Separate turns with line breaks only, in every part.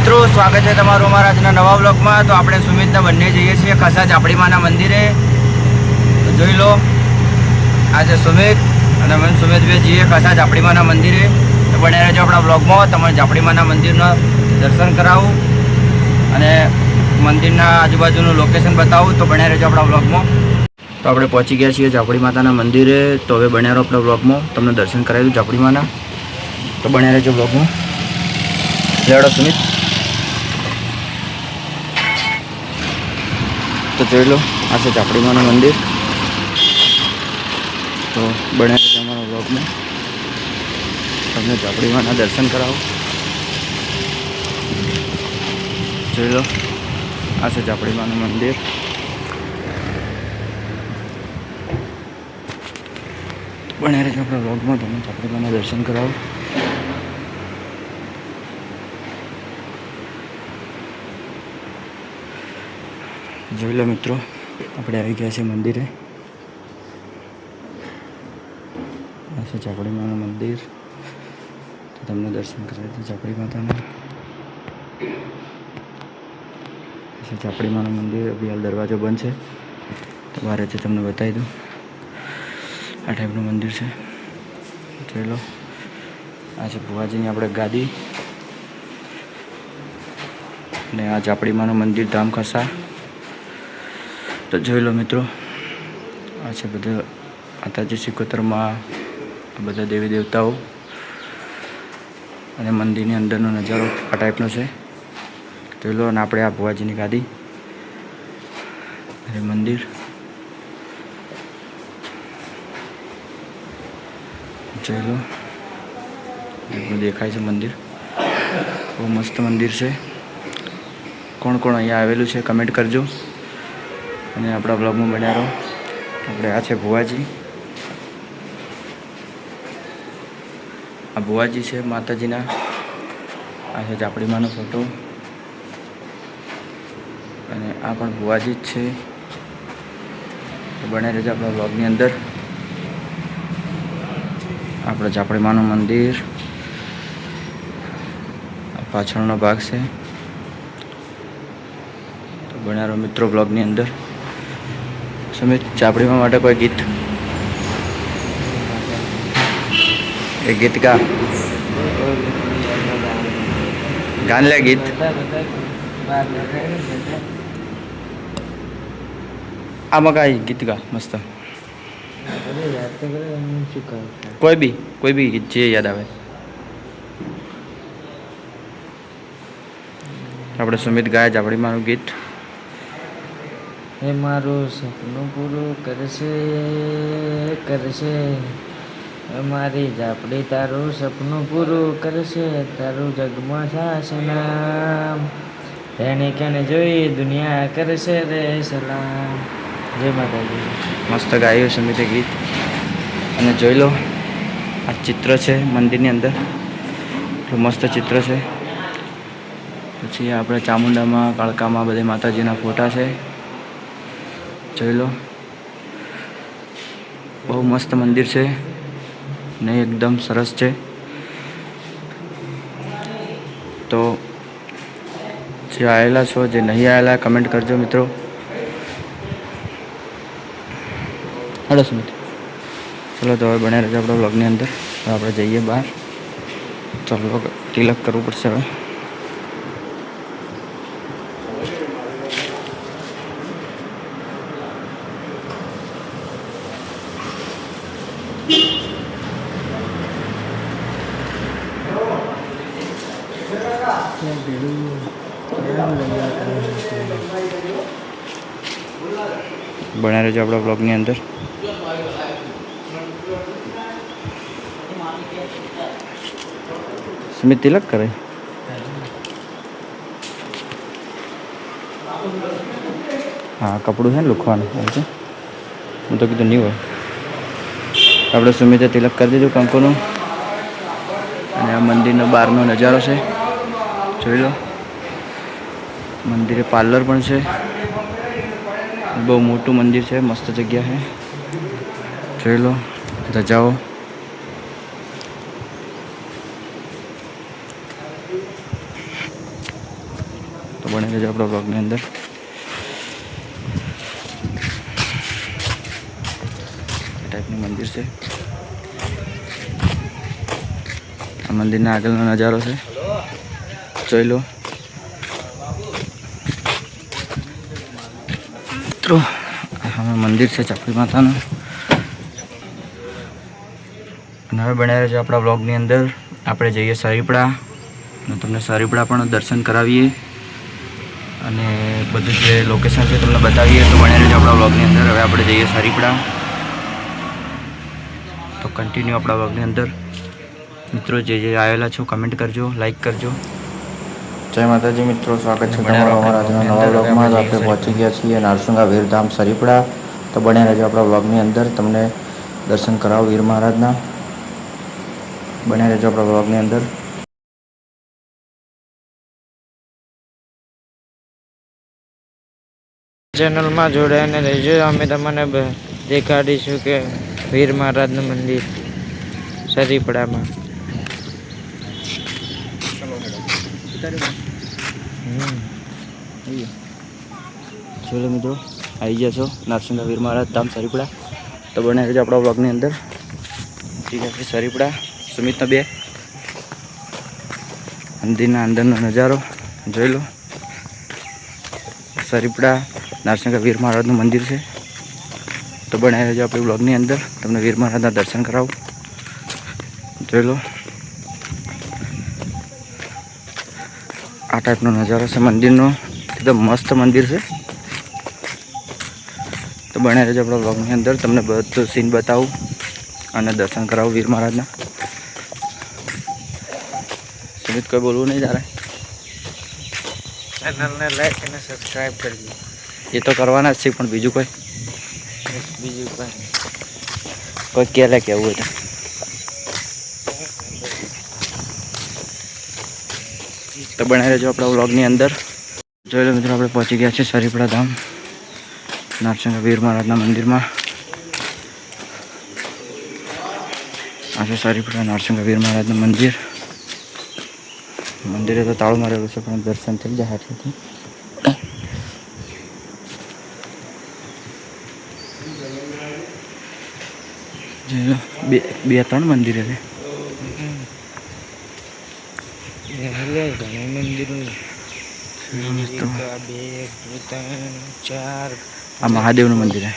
મિત્રો, સ્વાગત છે તમારું અમારા આજના નવા બ્લોગમાં। તો આપણે સુમિતના બંને જઈએ છીએ ખસા ઝાપડી માના મંદિરે। તો જોઈ લો, આજે સુમિત અને મને સુમિત બે જઈએ ખસા ઝાપડી માના મંદિરે। તો બન્યા રહેજો આપણા બ્લોગમાં, તમને ઝાપડી માના મંદિરના દર્શન કરાવું અને મંદિરના આજુબાજુનું લોકેશન બતાવું। તો બન્યા રહેજો આપણા બ્લોગમાં। તો આપણે પહોંચી ગયા છીએ ઝાપડી માતાના મંદિરે। તો હવે બન્યા રહો આપણા બ્લોગમાં, તમને દર્શન કરાવી દઉં ઝાપડી માના। તો બન્યા રહેજો બ્લોગમાં। લેવડો સુમિત। તો જોઈ લો, આ છે ઝાપડી માનું મંદિર। તો બન્યા રહેજો અમારા બ્લોગમાં, તમને ઝાપડી માના દર્શન કરાવો। જોઈ લો, આ છે ઝાપડી માનું મંદિર। બન્યા રહેજો આપણા બ્લોગમાં, તમને ઝાપડી માના દર્શન કરાવો। જોઈ લો મિત્રો, આપણે આવી ગયા છીએ મંદિરે। આ છે ઝાપડી માનું મંદિર। તો તમને દર્શન કરાવી દઉં ઝાપડી માતાના। આ છે ઝાપડી માનું મંદિર। અભી હાલ દરવાજો બંધ છે, તો બહારથી તમને બતાવી દઉં। આ ટાઈપનું મંદિર છે, જોઈ લો। આ છે ભુવાજીની આપણે ગાદી અને આ ઝાપડી માનું મંદિર ધામ ખસા। તો જોઈ લો મિત્રો, આ છે બધા માતાજી સિકોતરમાં, આ બધા દેવી દેવતાઓ અને મંદિરની અંદરનો નજારો આ ટાઈપનો છે, જોઈ લો। અને આપણે આ ભુવાજીની ગાદી અને મંદિર જોઈ લો, એટલું દેખાય છે મંદિર। બહુ મસ્ત મંદિર છે। કોણ કોણ અહીંયા આવેલું છે કમેન્ટ કરજો અને આપણા બ્લોગમાં બન્યા રહો। આપણે આ છે ભુવાજી, આ ભુવાજી છે માતાજીના। આ છે ઝાપડી માનો ફોટો અને આ પણ ભુવાજી જ છે। તો બન્યા રહેજો આપણા બ્લોગની અંદર। આપણે ઝાપડી માનું મંદિર, આ પાછળનો ભાગ છે। તો બન્યા રહો મિત્રો બ્લોગની અંદર। સુમિત, ઝાપડીમાં માટે કોઈ ગીત, એક ગીત ગા, ગાન લે ગીત। આમાં કાંઈ ગીત ગા મસ્ત, કોઈ બી ગીત જે યાદ આવે। આપણે સુમિત ગાય ઝાપડી માનું ગીત।
એ મારું સપનું પૂરું કરશે મારી ઝાપડી તારું સપનું પૂરું કરશે, તારું જગમાં થશે નામ, એને કેને જોઈ દુનિયા કરશે રે સલામ। જય માતાજી।
મસ્ત ગાયું સુમિતે ગીત। અને જોઈ લો, આ ચિત્ર છે મંદિરની અંદર, એટલું મસ્ત ચિત્ર છે। પછી આપણે ચામુંડામાં, કાળકામાં બધે માતાજીના ફોટા છે, જોઈ લો। બહુ મસ્ત મંદિર છે ને એકદમ સરસ છે। તો જે આવેલા છો, જે નહીં આવેલા કમેન્ટ કરજો મિત્રો। હલો સુમિત, ચલો તો હવે બન્યા રહેજો આપણા બ્લોગની અંદર। હવે આપણે જઈએ બહાર। ચલો, તિલક કરવું પડશે હવે। બન્યા રહેજો આપણા બ્લોગની અંદર। સુમિત તિલક કરે, હા કપડું છે ને લુખવાનું, હું તો કીધું નહીં હોય। આપણે સુમિતે તિલક કરી દીધું કંકુનું। અને આ મંદિરનો બહારનો નજારો છે, જોઈ લો। મંદિરે પાર્લર પણ છે, બહુ મોટું મંદિર છે, મસ્ત જગ્યા છે, જોઈ લો। રજાઓ બને રહેજો આપણા બ્લોગની અંદર. આ ટાઈપનું મંદિર છે. આ મંદિરના આગળનો નજારો છે, જોઈ લો મિત્રો. આ મંદિર છે ચાપડી માતાનું. અને હવે બનાવી રહેજો આપણા બ્લોગની અંદર. આપણે જઈએ સરીપડા અને તમને સરીપડા પણ દર્શન કરાવીએ અને બધું જે લોકેશન છે તમને બતાવીએ. તો બનાવી રહેજો આપણા બ્લોગની અંદર. હવે આપણે જઈએ સરીપડા, તો કન્ટિન્યુ આપણા બ્લોગની અંદર. મિત્રો જે આવેલા છો કમેન્ટ કરજો, લાઈક કરજો.
જય માતાજી મિત્રો, સ્વાગત છે તમારું અમારા આજના નવા બ્લોગમાં. આપણે પહોંચી ગયા છીએ નારસુંગા વીરધામ સરીપડા. તો બન્યા રહેજો આપણા બ્લોગની અંદર, તમને દર્શન કરાવો વીર મહારાજના. બન્યા રહેજો આપણા બ્લોગની અંદર.
ચેનલમાં જોડાઈને રહેજો. અમે તમને દેખાડીશું કે વીર મહારાજનું મંદિર સરીપડામાં.
ચલો મિત્રો, આવી ગયા છો નારસુંગા વીર મહારાજ ધામ સરીપડા. તો બને રહેજો આપણા બ્લોગની અંદર. ઠીક છે, સરીપડા સુમિતના બે મંદિરના અંદરનો નજારો જોઈ લો. સરીપડા નારસુંગા વીર મહારાજનું મંદિર છે. તો બને રહેજો આપણી બ્લોગની અંદર, તમને વીર મહારાજના દર્શન કરાવું. જોઈ લો આ ટાઈપનો નજારો છે મંદિરનો. એકદમ મસ્ત મંદિર છે. તો બને રહેજો આપણા બ્લોગની અંદર, તમને બધું સીન બતાવું અને દર્શન કરાવું વીર મહારાજના. સુમિત કોઈ બોલવું નહીં તારે?
ચેનલને લાઈક અને સબસ્ક્રાઈબ કરજો.
એ તો કરવાના જ છે, પણ બીજું કોઈ
બીજું કંઈ
કોઈ ક્યારે કહેવું હોય તો બને રહેજો આપણા વ્લોગની અંદર. જોઈ લો મિત્રો, આપણે પહોંચી ગયા છે સરીપડા ધામ નારસુંગા વીર મહારાજના મંદિરમાં. આ છે સરીપડા નારસુંગા વીર મહારાજનું મંદિર. મંદિરે તો તાળું મારેલું છે, પણ દર્શન થઈ જાય હાથેથી. જોઈ લો બે ત્રણ મંદિર છે.
ઘણા મંદિરો
તો
2 3 4.
આ મહાદેવનું મંદિર છે.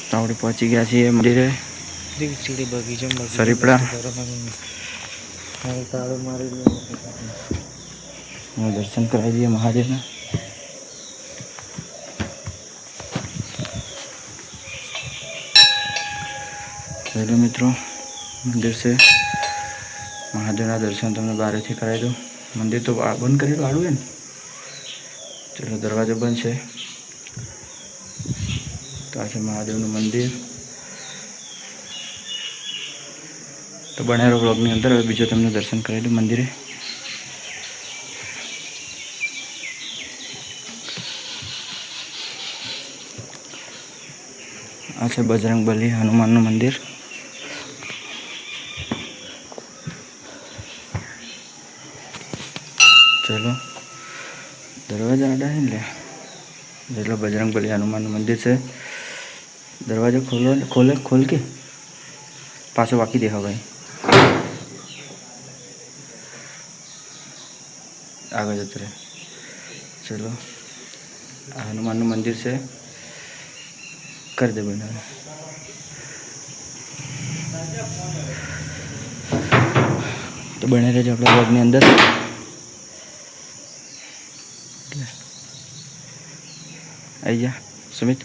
તો આપણે પહોંચી ગયા છીએ મંદિરે સરીપડા. દર્શન કરાવી દઈએ મહાદેવના. ચલો મિત્રો, મંદિર છે. મહાદેવના દર્શન તમને બહારથી કરાવી દઉં. મંદિર તો બંધ કરેલું આડું છે ને. ચલો, દરવાજો બંધ છે. તો આ છે મહાદેવનું મંદિર. તો બનાવેલો બ્લોગની અંદર હવે બીજો તમને દર્શન કરાવી દઉં મંદિરે. આ છે બજરંગબલી હનુમાનનું મંદિર. ચલો, દરવાજા આડા છે ને જેટલો બજરંગબલી હનુમાનનું મંદિર છે. દરવાજો ખોલ કે પાછો વાકી દેખા ભાઈ. આગળ જતો રહે. ચલો, આ હનુમાનનું મંદિર છે. કરી દે બનાવે. તો બને રહેજો આપણા બ્લોગની અંદર. આવી જા સુમિત.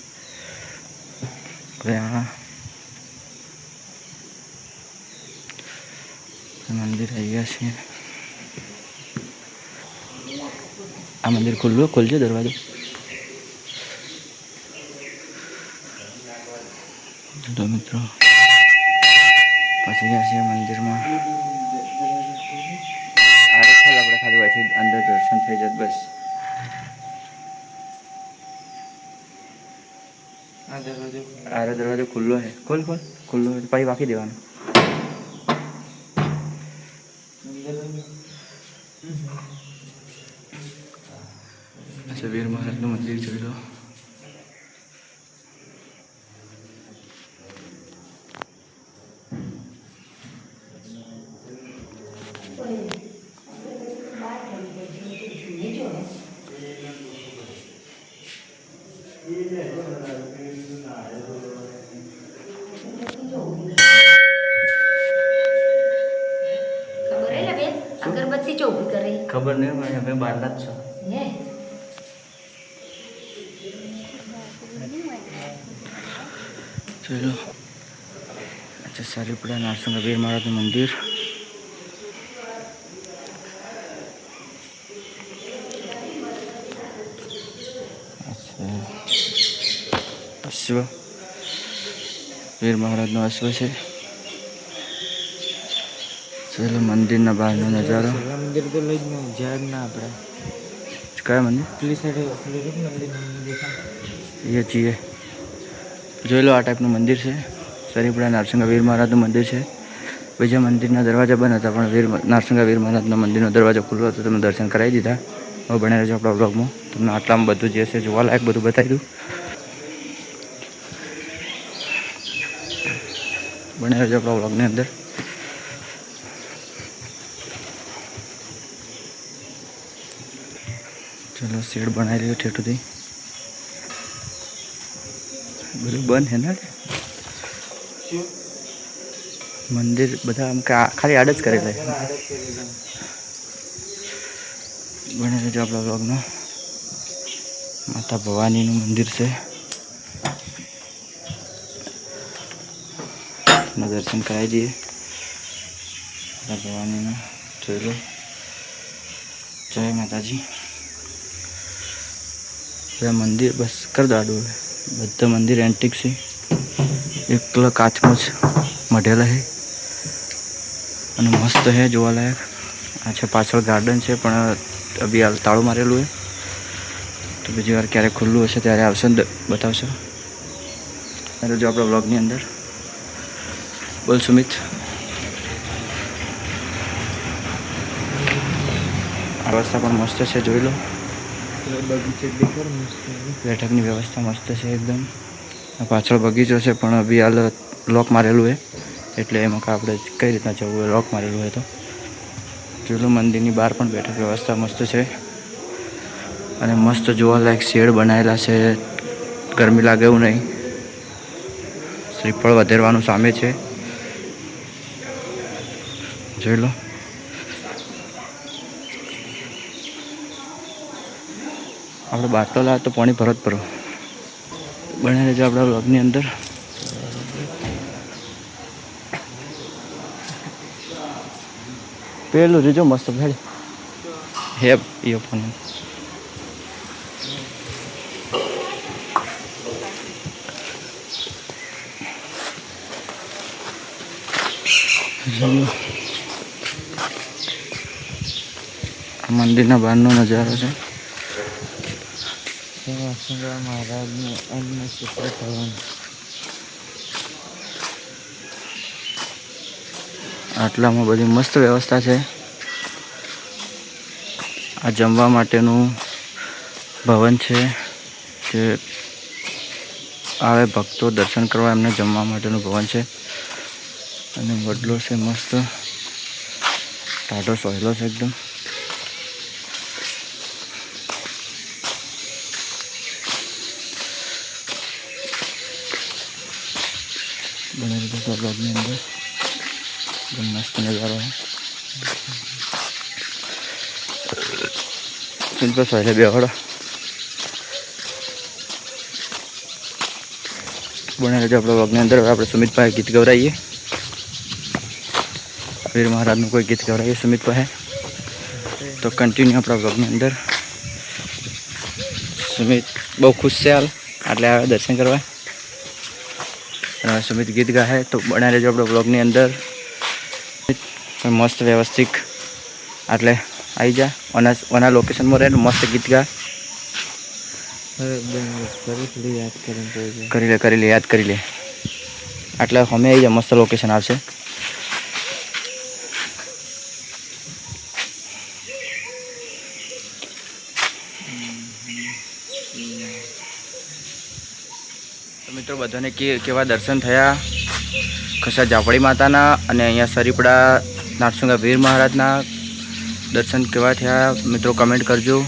હવે આ મંદિર આવી ગયા છે. આ મંદિર ખોલજો દરવાજો. તો મિત્રો પછી ગયા છીએ મંદિરમાં. આપણે ખાલી વાંચી અંદર દર્શન થઈ જાય બસ. આ દરવાજો ખુલ્લો છે. ખુલ્લો હોય પછી વાંકી દેવાનો. મહારાજનું મંદિર જોઈ લો.
અગરબત્તી ચોખ્ખી કરે
ખબર નહીં પણ અમે બહારના જ છો.
હે
ચલો અચ્છા સારીપડા નારસંગા વીર મહારાજનું મંદિર. અશ્વ વીર મહારાજનો અશ્વ છે. ચલો મંદિરના બહારનો નજારો.
મંદિર તો લઈ જ નહીં જાય જ ના આપણે.
કયા મંદિર?
પેલી સાઈડ મંદિર
એ છીએ જોઈ લો. આ ટાઈપનું મંદિર છે. સરીપડા નારસંગા વીર મહારાજનું મંદિર છે. બીજા મંદિરના દરવાજા બંધ હતા પણ નારસંગા વીર મહારાજના મંદિરનો દરવાજો ખુલ્લો હતો. તમે દર્શન કરાવી દીધા. હવે બને રહેજો આપણા બ્લોગમાં. તમને આટલામાં બધું જે છે જોવાલાયક બધું બતાવી દઉં. બને રહેજો આપણા બ્લોગની અંદર. ચલો શેડ બનાવી રહ્યો ઠેઠુંથી. બધું બંધ હે ને મંદિર બધા આમ ખાલી આડ જ કરેલા. બને રહેજો આપણા બ્લોગનો. માતા ભવાનીનું મંદિર છે. દર્શન કરાવી દઈએ માતા ભવાનીના. જોઈ લો. જય માતાજી. બધા મંદિર બસ કર દાડું. બધા મંદિર એન્ટિક છે. એકલા કાચમાં જ મઢેલા છે અને મસ્ત છે જોવાલાયક. આ છે પાછળ ગાર્ડન છે પણ અભી હાલ તાળું મારેલું છે. તો બીજી વાર ક્યારેક ખુલ્લું હશે ત્યારે આવશે ને બતાવશો. જો આપણા બ્લોગની અંદર. બોલ સુમિત. આ વ્યવસ્થા પણ મસ્ત છે જોઈ લો. બેઠકની વ્યવસ્થા મસ્ત છે એકદમ. પાછળ બગીચો છે પણ અભી હાલ લોક મારેલું હોય એટલે એમાં આપણે કઈ રીતના જવું હોય. લોક મારેલું હોય તો જોયું. મંદિરની બહાર પણ બેઠક વ્યવસ્થા મસ્ત છે અને મસ્ત જોવાલાયક શેડ બનાવેલા છે. ગરમી લાગે એવું નહીં. શ્રીફળ વધેરવાનું સામે છે જોઈ લો. આપણે બાટલો લાવે તો પાણી ભરત ભરો. બને રહેજો આપણા બ્લોગની અંદર. પેલું રીજો મસ્ત ભેડ હે ઇયરફોન. મંદિરના બહારનો નજારો છે.
નારસંગા મહારાજનું અન્ન સૂત્ર ભવન.
આટલામાં બધી મસ્ત વ્યવસ્થા છે. આ જમવા માટેનું ભવન છે. જે આવે ભક્તો દર્શન કરવા એમને જમવા માટેનું ભવન છે. અને વડલો છે મસ્ત. ટાઢો સોયલો છે એકદમ. બને રીતે બ્લોગની અંદર એકદમ મસ્ત નજારો છે. સિમ્પલ સોયલે બેવાડો. બને રહેજો આપણા બ્લોગની અંદર. આપણે સુમિતભાઈ ગીત ગવરાઈએ. વીર મહારાજનું કોઈ ગીત ગવરાઈએ સુમિતભાઈ. તો કન્ટિન્યુ આપણા બ્લોગની અંદર. સુમિત બહુ ખુશ છે હાલ એટલે આવે દર્શન કરવા. સુમિત ગીત ગાય તો બને રહેજો આપણા બ્લોગની અંદર. મસ્ત વ્યવસ્થિત એટલે આવી જા. ઓના લોકેશનમાં રહે મસ્ત ગીત ગા. કરી લે યાદ કરી લે. એટલે અમે આવી જા મસ્ત લોકેશન આવશે. તો મિત્રો બધાને કેવા દર્શન થયા ખસા ઝાપડી માતાના અને અહીંયા સરીપડા નારસુંગા વીર મહારાજના દર્શન કેવા થયા મિત્રો કમેન્ટ કરજો.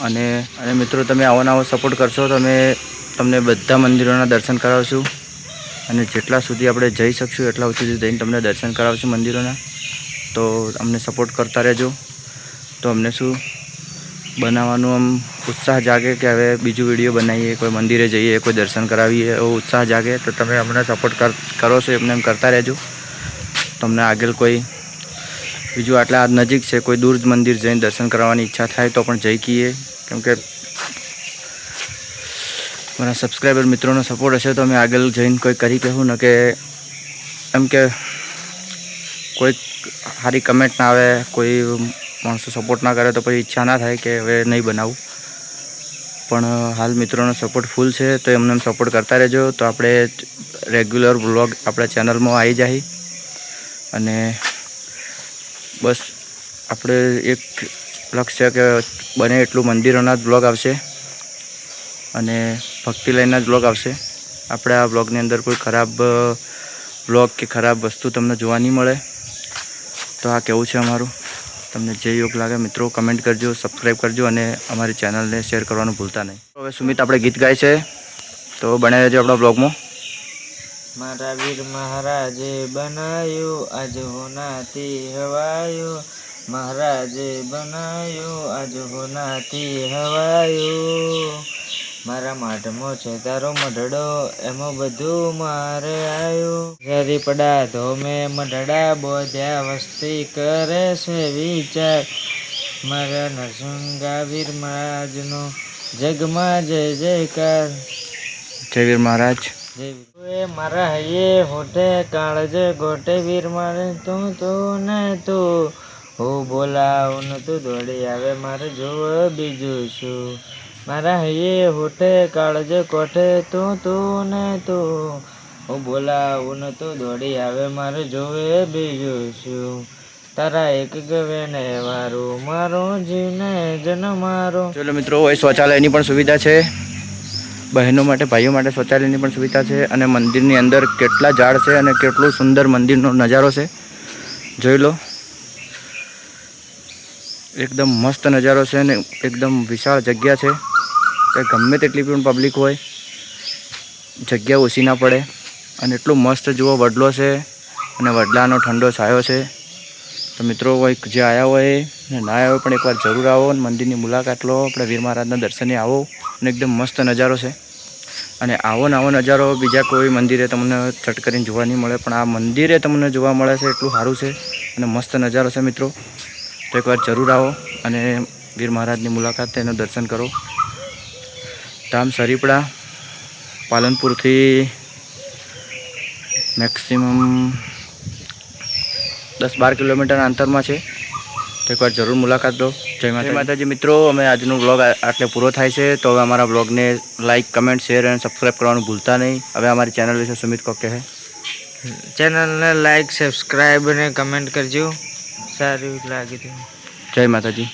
અને મિત્રો તમે આવો સપોર્ટ કરશો તો તમને બધા મંદિરોના દર્શન કરાવશું અને જેટલા સુધી આપણે જઈ શકશું એટલા સુધી જઈને તમને દર્શન કરાવશું મંદિરોના. તો અમને સપોર્ટ કરતા રહેજો. તો અમને શું બનાવવાનું આમ ઉત્સાહ જાગે કે હવે બીજું વિડીયો બનાવીએ, કોઈ મંદિરે જઈએ, કોઈ દર્શન કરાવીએ, એવો ઉત્સાહ જાગે. તો તમે અમને સપોર્ટ કરો છો એમને એમ કરતા રહેજો. તમને આગળ કોઈ બીજું આટલા નજીક છે કોઈ દૂર મંદિર જઈને દર્શન કરવાની ઈચ્છા થાય તો પણ જઈ કીએ. કેમ કે મારા સબસ્ક્રાઈબર મિત્રોનો સપોર્ટ હશે તો અમે આગળ જઈને કોઈ કરી કહેવું ને કે એમ કે કોઈ સારી કમેન્ટ ના આવે, કોઈ માણસો સપોર્ટ ના કરે તો પછી ઈચ્છા ના થાય કે હવે નહીં બનાવું. પણ હાલ મિત્રોનો સપોર્ટ ફૂલ છે તો એમને સપોર્ટ કરતા રહેજો. તો આપણે રેગ્યુલર વ્લોગ આપણા ચેનલમાં આવી જાય અને બસ આપણે એક લક્ષ્ય કે બને એટલું મંદિરોના જ બ્લોગ આવશે અને ભક્તિ લાઈનના જ બ્લોગ આવશે. આપણે આ બ્લોગની અંદર કોઈ ખરાબ બ્લોગ કે ખરાબ વસ્તુ તમને જોવા નહીં મળે. તો આ કેવું છે અમારું. તમને જે યોગ્ય લાગે મિત્રો કમેન્ટ કરજો, સબસ્ક્રાઈબ કરજો અને અમારી ચેનલને શેર કરવાનું ભૂલતા નહીં. હવે સુમિત આપણે ગીત ગાય છે તો બને રહેજો આપણા બ્લોગમાં.
મારા વીર મહારાજે બનાવ્યું આજ હોનાથી હવાયું, મહારાજે બનાવ્યું આજ હોનાથી હવાયું, મારા માટમો છે તારો મઢડો એમાં બધું મારે આવ્યું, સરીપડા ધોમે મઢડા બોધ્યા વસ્તી કરે છે વિચાર, મારા નરસુંગા વીર મહારાજનો જગમાં જય જયકાર.
જય વીર મહારાજ.
મારા હૈયે હોઠે કાળજે ગોટે વીર મારે તું ને તું, હું બોલાવું ને તું દોડી આવે મારે જોવે બીજું શું, મારા હૈયે હોઠે કાળજે કોઠે તું ને તું, હું બોલાવું ને તું દોડી આવે મારે જોવે બીજું શું, તારા એક ગવે ને વારું મારો જીવને જન મારો.
ચલો મિત્રો અહીં શૌચાલયની પણ સુવિધા છે, બહેનો માટે ભાઈઓ માટે શૌચાલયની પણ સુવિધા છે અને મંદિરની અંદર કેટલા ઝાડ છે અને કેટલું સુંદર મંદિરનો નજારો છે જોઈ લો. એકદમ મસ્ત નજારો છે અને એકદમ વિશાળ જગ્યા છે કે ગમે તેટલી પણ પબ્લિક હોય જગ્યા ઓછી ના પડે. અને એટલું મસ્ત જુઓ વડલો છે અને વડલાનો ઠંડો છાયો છે. તો મિત્રો જે આવ્યા હોય ને ના આવ્યા હોય પણ એકવાર જરૂર આવો અને મંદિરની મુલાકાત લો, આપણે વીર મહારાજના દર્શને આવો અને એકદમ મસ્ત નજારો છે. અને આવો નજારો બીજા કોઈ મંદિરે તમને ચટ કરીને જોવા નહીં મળે પણ આ મંદિરે તમને જોવા મળે છે. એટલું સારું છે અને મસ્ત નજારો છે મિત્રો. તો એકવાર જરૂર આવો અને વીર મહારાજની મુલાકાત તેનું દર્શન કરો. ધામ સરીપડા પાલનપુરથી મેક્સિમમ 10-12 કિલોમીટરના અંતરમાં છે. તો એકવાર જરૂર મુલાકાત લો. જય માતાજી મિત્રો. અમે આજનો બ્લોગ આટલે પૂરો થાય છે. તો હવે અમારા બ્લોગને લાઇક, કમેન્ટ, શેર અને સબસ્ક્રાઈબ કરવાનું ભૂલતા નહીં. હવે અમારી ચેનલ વિશે સુમિત કોક કહે.
ચેનલને લાઈક, સબસ્ક્રાઈબ અને કમેન્ટ કરજો, સારું લાગે તો.
જય માતાજી.